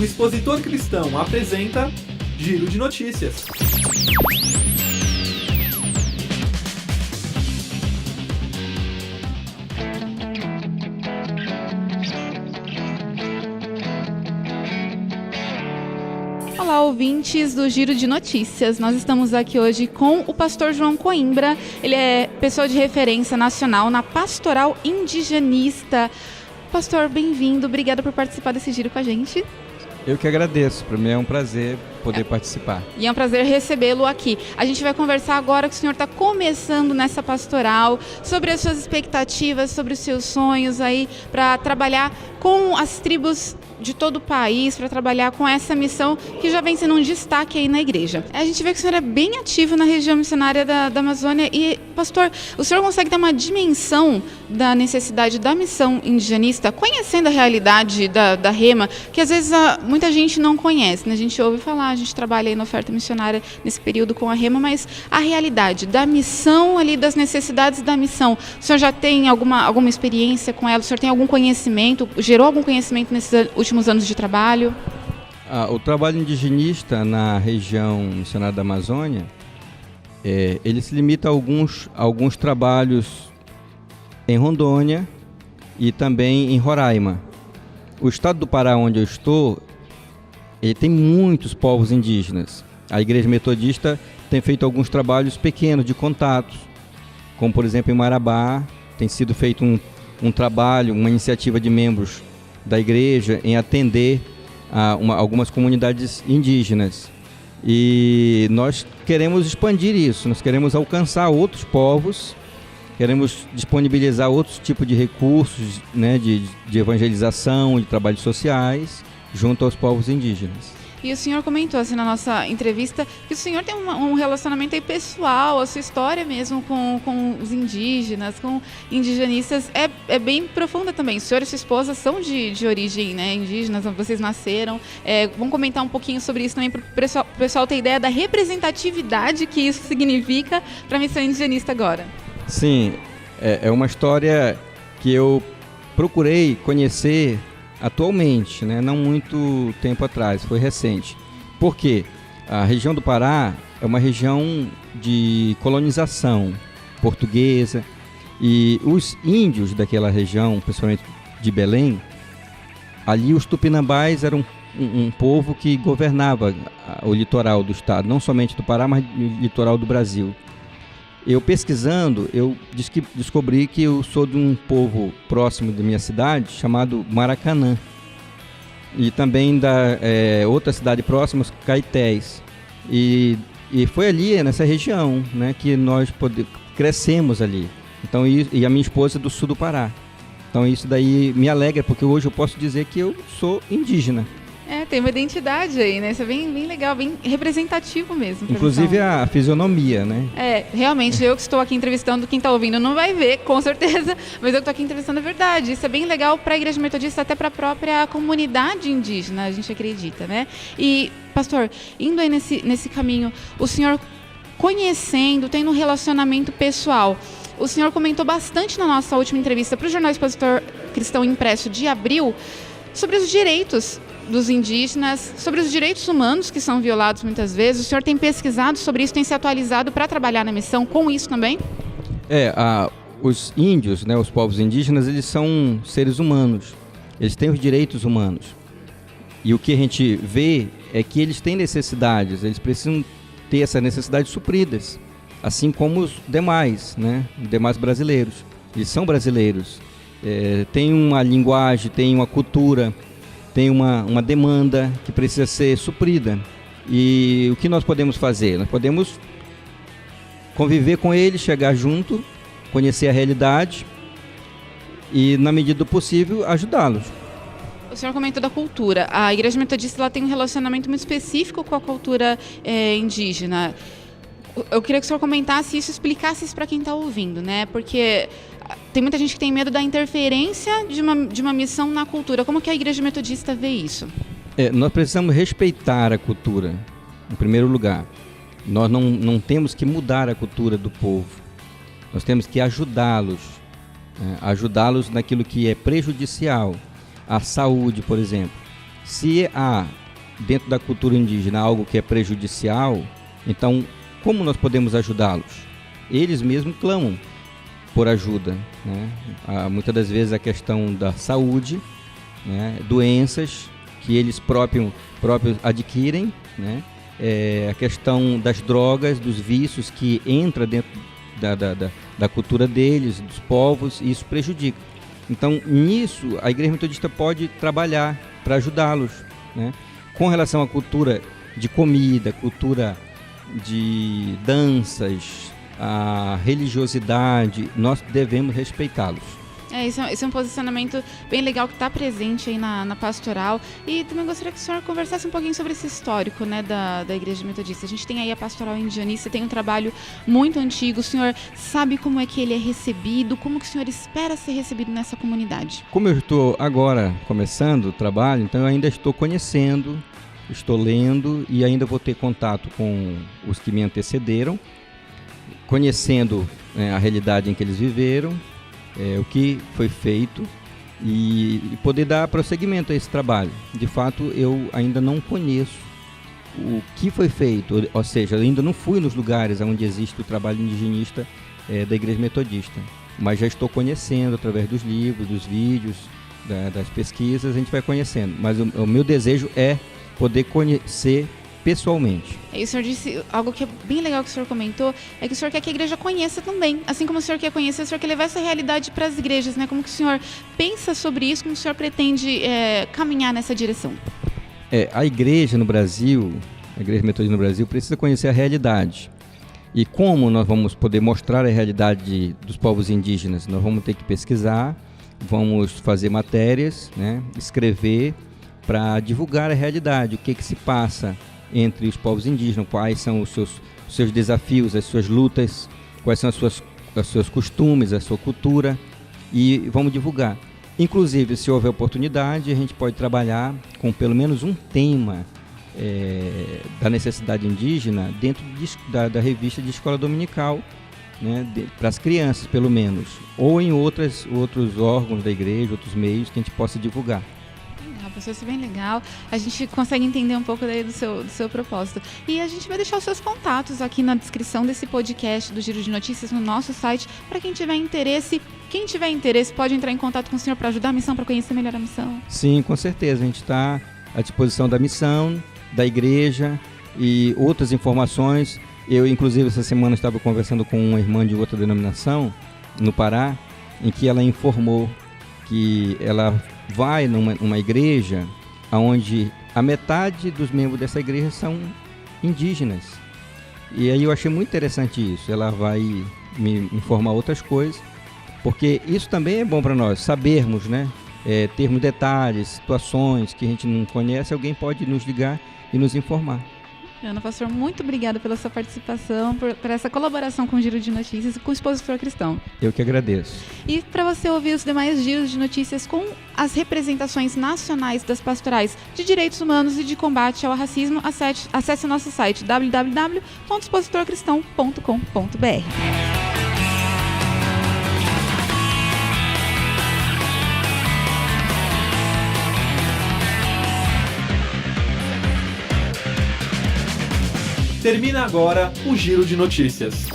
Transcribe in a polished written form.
O Expositor Cristão apresenta Giro de Notícias. Olá, ouvintes do Giro de Notícias. Nós estamos aqui hoje com o pastor João Coimbra. Ele é pessoa de referência nacional na pastoral indigenista. Pastor, bem-vindo. Obrigada por participar desse giro com a gente. Eu que agradeço. Para mim é um prazer poder participar. E é um prazer recebê-lo aqui. A gente vai conversar agora que o senhor está começando nessa pastoral, sobre as suas expectativas, sobre os seus sonhos aí para trabalhar com as tribos de todo o país, para trabalhar com essa missão que já vem sendo um destaque aí na igreja. A gente vê que o senhor é bem ativo na região missionária da Amazônia e, pastor, o senhor consegue ter uma dimensão da necessidade da missão indigenista, conhecendo a realidade da Rema, que às vezes muita gente não conhece, né? A gente ouve falar, a gente trabalha aí na oferta missionária nesse período com a Rema, mas a realidade da missão ali, das necessidades da missão, o senhor já tem alguma experiência com ela? O senhor tem algum conhecimento, gerou algum conhecimento nesses últimos anos de trabalho? O trabalho indigenista na região missionária da Amazônia, ele se limita a alguns trabalhos em Rondônia e também em Roraima. O estado do Pará, onde eu estou, ele tem muitos povos indígenas. A Igreja Metodista tem feito alguns trabalhos pequenos de contatos, como por exemplo em Marabá, tem sido feito um trabalho, uma iniciativa de membros da igreja em atender algumas comunidades indígenas. E nós queremos expandir isso, nós queremos alcançar outros povos, queremos disponibilizar outros tipos de recursos, né, de evangelização, de trabalhos sociais, junto aos povos indígenas. E o senhor comentou assim na nossa entrevista que o senhor tem um relacionamento aí pessoal, a sua história mesmo com os indígenas, com indigenistas, é bem profunda também. O senhor e sua esposa são de origem, né, indígenas, vocês nasceram. Vamos comentar um pouquinho sobre isso também para o pessoal ter ideia da representatividade que isso significa para a missão indigenista agora. Sim, é uma história que eu procurei conhecer atualmente, né? Não muito tempo atrás, foi recente. Por quê? A região do Pará é uma região de colonização portuguesa e os índios daquela região, principalmente de Belém, ali os tupinambás eram um povo que governava o litoral do estado, não somente do Pará, mas o litoral do Brasil. Eu pesquisando, eu descobri que eu sou de um povo próximo da minha cidade, chamado Maracanã. E também da outra cidade próxima, Caetés. E foi ali, nessa região, né, que nós crescemos ali. Então, e a minha esposa é do sul do Pará. Então isso daí me alegra, porque hoje eu posso dizer que eu sou indígena. Tem uma identidade aí, né? Isso é bem legal, bem representativo mesmo. Inclusive a fisionomia, né? Realmente, eu que estou aqui entrevistando, quem está ouvindo não vai ver, com certeza, mas eu que estou aqui entrevistando a verdade. Isso é bem legal para a Igreja Metodista, até para a própria comunidade indígena, a gente acredita, né? E, pastor, indo aí nesse caminho, o senhor conhecendo, tendo um relacionamento pessoal, o senhor comentou bastante na nossa última entrevista para o Jornal Expositor Cristão Impresso de abril sobre os direitos dos indígenas, sobre os direitos humanos que são violados muitas vezes. O senhor tem pesquisado sobre isso, tem se atualizado para trabalhar na missão com isso também? Os índios, né, os povos indígenas, eles são seres humanos, eles têm os direitos humanos. E o que a gente vê é que eles têm necessidades, eles precisam ter essas necessidades supridas, assim como os demais, né, os demais brasileiros. Eles são brasileiros, têm uma linguagem, têm uma cultura, tem uma demanda que precisa ser suprida. E o que nós podemos fazer? Nós podemos conviver com eles, chegar junto, conhecer a realidade e, na medida do possível, ajudá-los. O senhor comentou da cultura. A Igreja Metodista ela tem um relacionamento muito específico com a cultura indígena. Eu queria que o senhor comentasse isso, explicasse isso para quem está ouvindo, né? Porque tem muita gente que tem medo da interferência de uma missão na cultura. Como que a Igreja Metodista vê isso? Nós precisamos respeitar a cultura, em primeiro lugar. Nós não temos que mudar a cultura do povo. Nós temos que ajudá-los, ajudá-los naquilo que é prejudicial à saúde, por exemplo. Se há dentro da cultura indígena algo que é prejudicial, então como nós podemos ajudá-los? Eles mesmos clamam por ajuda, né? Muitas das vezes a questão da saúde, né? Doenças que eles próprios adquirem, né? A questão das drogas, dos vícios que entra dentro da cultura deles, dos povos, e isso prejudica. Então, nisso, a Igreja Metodista pode trabalhar para ajudá-los, né? Com relação à cultura de comida, cultura de danças, a religiosidade, nós devemos respeitá-los. Esse é um posicionamento bem legal que está presente aí na pastoral. E também gostaria que o senhor conversasse um pouquinho sobre esse histórico, né, da Igreja Metodista. A gente tem aí a pastoral indianista, tem um trabalho muito antigo. O senhor sabe como é que ele é recebido? Como que o senhor espera ser recebido nessa comunidade? Como eu estou agora começando o trabalho, então eu ainda estou conhecendo, estou lendo e ainda vou ter contato com os que me antecederam, conhecendo a realidade em que eles viveram, o que foi feito e poder dar prosseguimento a esse trabalho. De fato, eu ainda não conheço o que foi feito, ou seja, eu ainda não fui nos lugares onde existe o trabalho indigenista da Igreja Metodista, mas já estou conhecendo através dos livros, dos vídeos, das pesquisas, a gente vai conhecendo. Mas o meu desejo é poder conhecer pessoalmente. E o senhor disse algo que é bem legal que o senhor comentou, é que o senhor quer que a igreja conheça também. Assim como o senhor quer conhecer, o senhor quer levar essa realidade para as igrejas, né? Como que o senhor pensa sobre isso, como o senhor pretende caminhar nessa direção? A igreja no Brasil, a Igreja Metodista no Brasil, precisa conhecer a realidade. E como nós vamos poder mostrar a realidade dos povos indígenas? Nós vamos ter que pesquisar, vamos fazer matérias, né? Escrever para divulgar a realidade, o que se passa entre os povos indígenas, quais são os seus desafios, as suas lutas, quais são os seus costumes, a sua cultura, e vamos divulgar. Inclusive, se houver oportunidade, a gente pode trabalhar com pelo menos um tema da necessidade indígena dentro da revista de escola dominical, né, para as crianças, pelo menos, ou em outros órgãos da igreja, outros meios que a gente possa divulgar. Isso é bem legal, a gente consegue entender um pouco daí do seu propósito. E a gente vai deixar os seus contatos aqui na descrição desse podcast do Giro de Notícias no nosso site, para quem tiver interesse. Quem tiver interesse pode entrar em contato com o senhor para ajudar a missão, para conhecer melhor a missão. Sim, com certeza, a gente está à disposição da missão, da igreja e outras informações. Eu, inclusive, essa semana estava conversando com uma irmã de outra denominação, no Pará, em que ela informou que ela vai numa igreja onde a metade dos membros dessa igreja são indígenas. E aí eu achei muito interessante isso. Ela vai me informar outras coisas, porque isso também é bom para nós, sabermos, né? Termos detalhes, situações que a gente não conhece, alguém pode nos ligar e nos informar. Ana, pastor, muito obrigada pela sua participação, por essa colaboração com o Giro de Notícias e com o Expositor Cristão. Eu que agradeço. E para você ouvir os demais giros de notícias com as representações nacionais das pastorais de direitos humanos e de combate ao racismo, acesse o nosso site www.expositorcristão.com.br. Termina agora o Giro de Notícias.